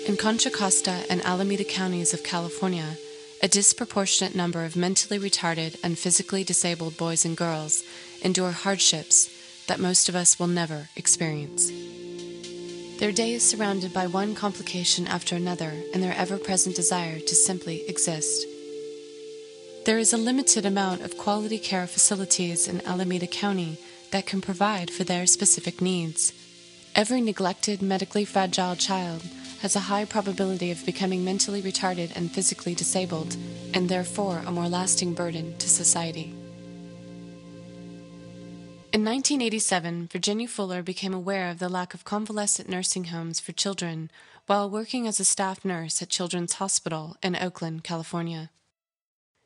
In Contra Costa and Alameda counties of California, a disproportionate number of mentally retarded and physically disabled boys and girls endure hardships that most of us will never experience. Their day is surrounded by one complication after another in their ever-present desire to simply exist. There is a limited amount of quality care facilities in Alameda County that can provide for their specific needs. Every neglected, medically fragile child has a high probability of becoming mentally retarded and physically disabled, and therefore a more lasting burden to society. In 1987, Virginia Fuller became aware of the lack of convalescent nursing homes for children while working as a staff nurse at Children's Hospital in Oakland, California.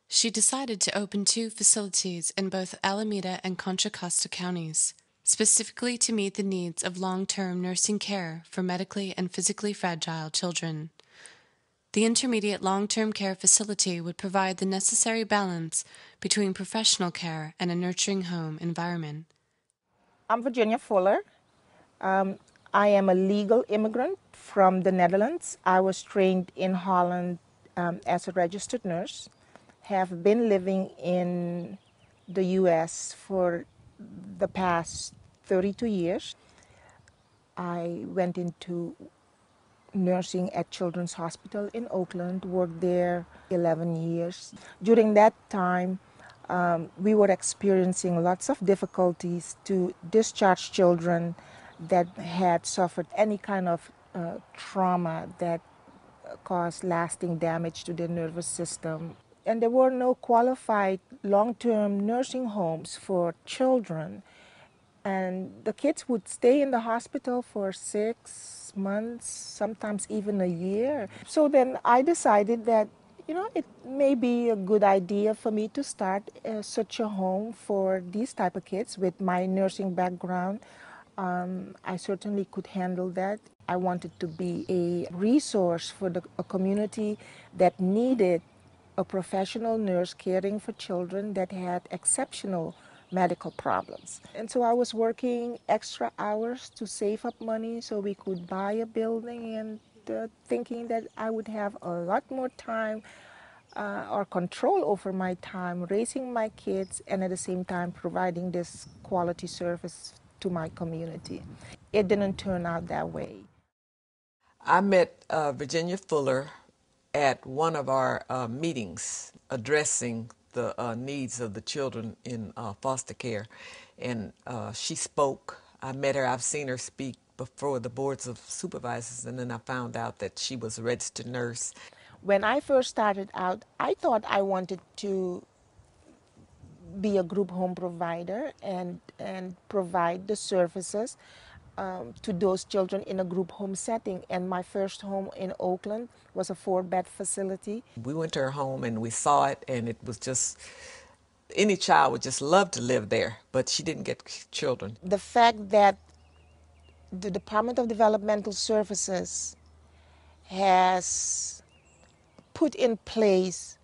She decided to open 2 facilities in both Alameda and Contra Costa counties, specifically to meet the needs of long-term nursing care for medically and physically fragile children. The intermediate long-term care facility would provide the necessary balance between professional care and a nurturing home environment. I'm Virginia Fuller. I am a legal immigrant from the Netherlands. I was trained in Holland as a registered nurse, have been living in the U.S. for the past 32 years. I went into nursing at Children's Hospital in Oakland, worked there 11 years. During that time, we were experiencing lots of difficulties to discharge children that had suffered any kind of trauma that caused lasting damage to their nervous system. And there were no qualified long-term nursing homes for children. And the kids would stay in the hospital for 6 months, sometimes even a year. So then I decided that, it may be a good idea for me to start such a home for these type of kids. With my nursing background, I certainly could handle that. I wanted to be a resource for a community that needed a professional nurse caring for children that had exceptional medical problems. And so I was working extra hours to save up money so we could buy a building, and thinking that I would have a lot more time or control over my time raising my kids, and at the same time providing this quality service to my community. It didn't turn out that way. I met Virginia Fuller at one of our meetings addressing the needs of the children in foster care, and she spoke. I met her. I've seen her speak before the boards of supervisors, and then I found out that she was a registered nurse. When I first started out, I thought I wanted to be a group home provider and provide the services to those children in a group home setting. And my first home in Oakland was a 4-bed facility. We went to her home and we saw it, and it was just, any child would just love to live there, but she didn't get children. The fact that the Department of Developmental Services has put in place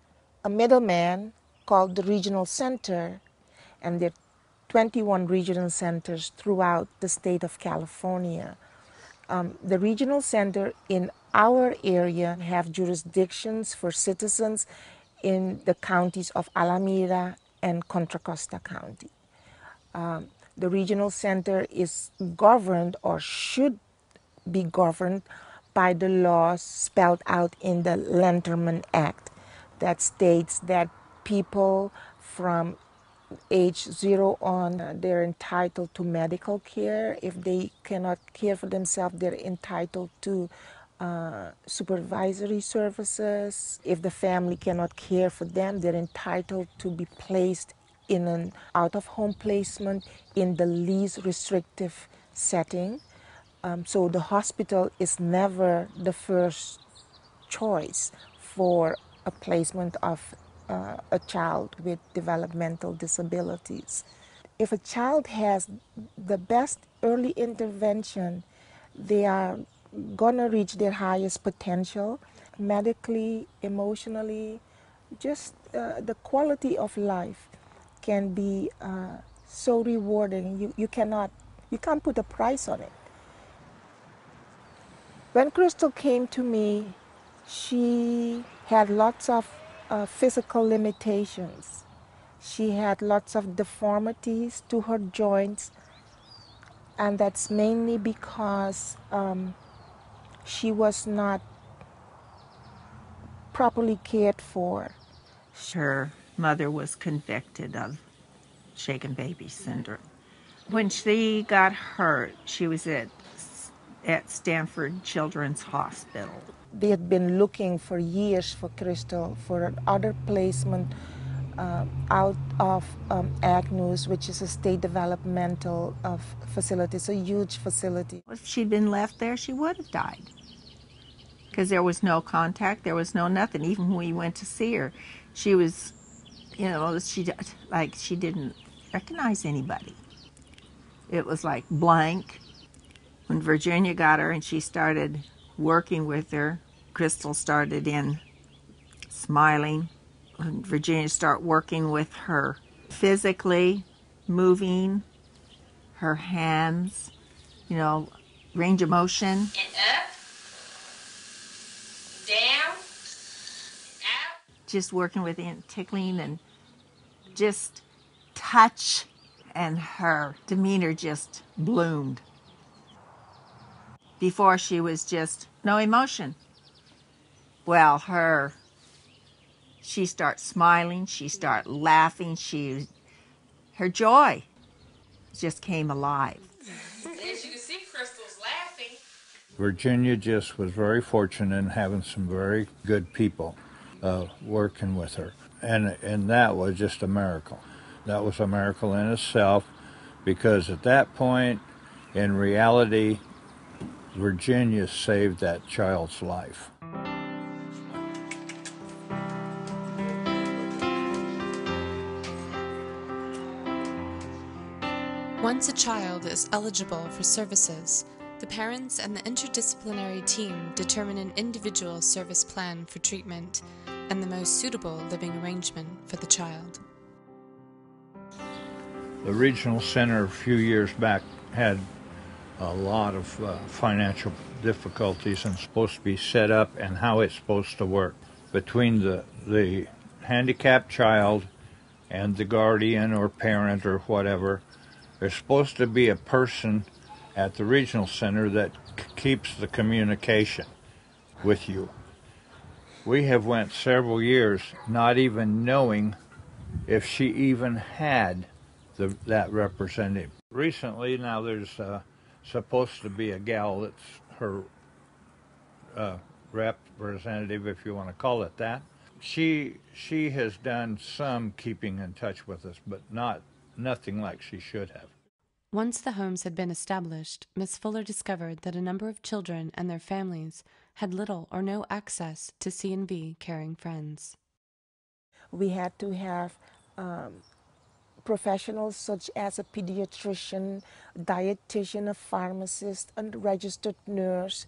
a middleman called the Regional Center, and there are 21 regional centers throughout the state of California. The Regional Center in our area have jurisdictions for citizens in the counties of Alameda and Contra Costa County. The Regional Center is governed, or should be governed, by the laws spelled out in the Lenterman Act that states that people from age 0 on, they're entitled to medical care. If they cannot care for themselves, they're entitled to supervisory services. If the family cannot care for them, they're entitled to be placed in an out-of-home placement in the least restrictive setting. So the hospital is never the first choice for a placement of a child with developmental disabilities. If a child has the best early intervention, they are gonna reach their highest potential medically, emotionally. Just the quality of life can be so rewarding. You can't put a price on it. When Crystal came to me, she had lots of physical limitations. She had lots of deformities to her joints, and that's mainly because she was not properly cared for. Her mother was convicted of shaken baby syndrome. When she got hurt, she was at Stanford Children's Hospital. They had been looking for years for Crystal for other placement out of Agnews, which is a state developmental facility. It's a huge facility. If she'd been left there, she would have died. Because there was no contact, there was no nothing. Even when we went to see her, she was, she didn't recognize anybody. It was like blank. When Virginia got her and she started working with her, Crystal started in smiling. When Virginia started working with her physically, moving, her hands, range of motion. And up, down, out. Just working with tickling and just touch, and her demeanor just bloomed. Before she was just no emotion. Well, she started smiling, she started laughing, her joy just came alive. As you can see, Crystal's laughing. Virginia just was very fortunate in having some very good people working with her. And that was just a miracle. That was a miracle in itself, because at that point, in reality, Virginia saved that child's life. Once a child is eligible for services, the parents and the interdisciplinary team determine an individual service plan for treatment and the most suitable living arrangement for the child. The regional center a few years back had a lot of financial difficulties and supposed to be set up and how it's supposed to work between the handicapped child and the guardian or parent or whatever. There's supposed to be a person at the regional center that keeps the communication with you. We have went several years not even knowing if she even had that representative. Recently, now there's supposed to be a gal that's her representative, if you want to call it that. She has done some keeping in touch with us, but nothing like she should have. Once the homes had been established, Miss Fuller discovered that a number of children and their families had little or no access to C&B caring friends. We had to have professionals such as a pediatrician, dietitian, a pharmacist, a registered nurse,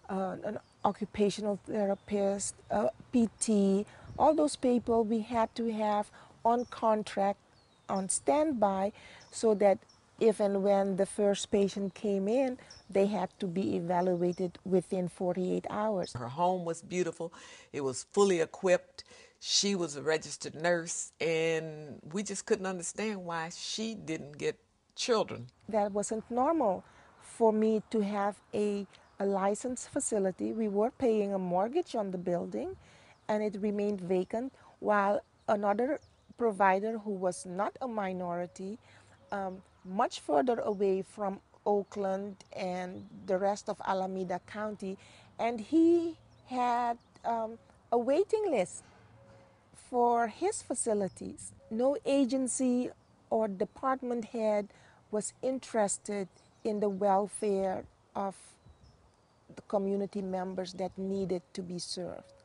an occupational therapist, a PT. All those people we had to have on contract, on standby, so that if and when the first patient came in, they had to be evaluated within 48 hours. Her home was beautiful. It was fully equipped. She was a registered nurse, and we just couldn't understand why she didn't get children. That wasn't normal for me to have a licensed facility. We were paying a mortgage on the building, and it remained vacant, while another provider who was not a minority, much further away from Oakland and the rest of Alameda County, and he had a waiting list for his facilities. No agency or department head was interested in the welfare of the community members that needed to be served.